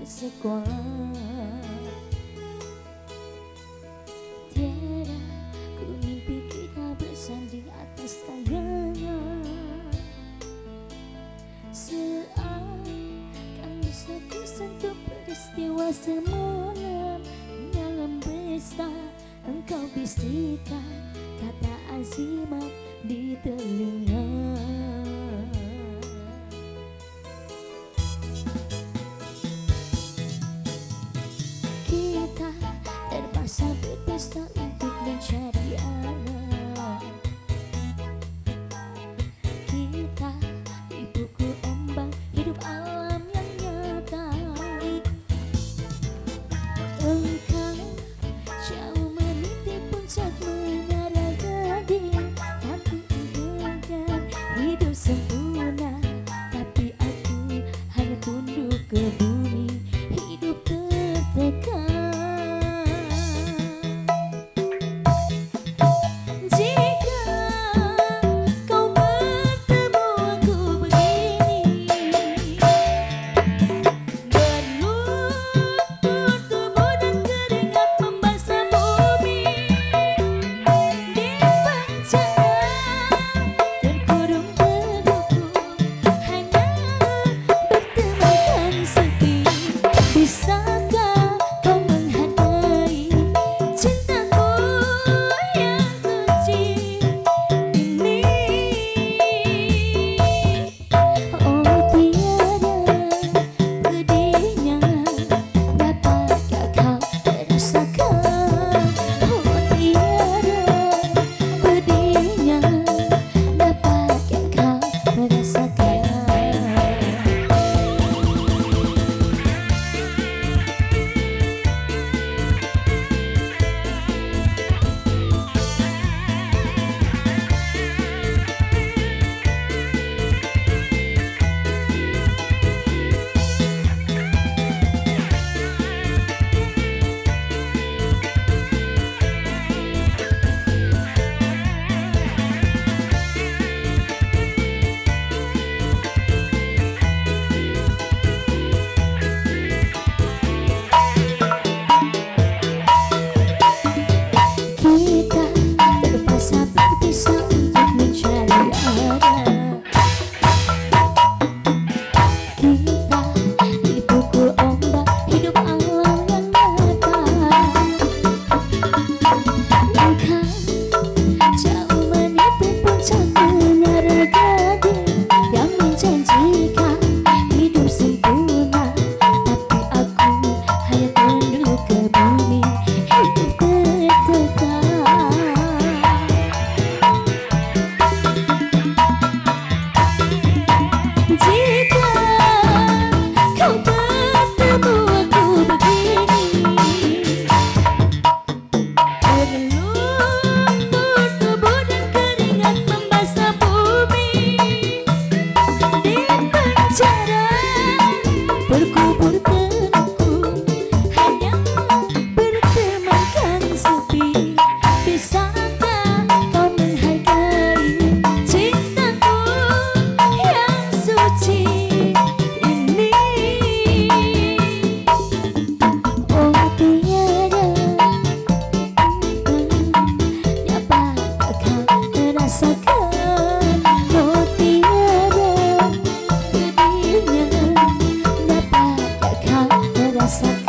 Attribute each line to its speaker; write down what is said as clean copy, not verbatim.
Speaker 1: bersekolah. Tiada ku mimpi kita bersanding atas kayangan, seakan bisa ku sentuh peristiwa semalam. Dalam pesta engkau bisikan kata azimat di telinga. Kita terpaksa berpesta untuk mencari anak. Kita dipukul ombak hidup alam yang nyata. Engkau jauh meniti puncak menara gading, tapi enggan hidup sempurna. Tapi aku hanya tunduk ke bumi, hidup tertekan. Bisakah kau menghargai cintaku yang suci ini? Oh, tiada pedihnya dapatkah kau rasakan? Oh, tiada pedihnya dapatkah kau merasakan? Rasakan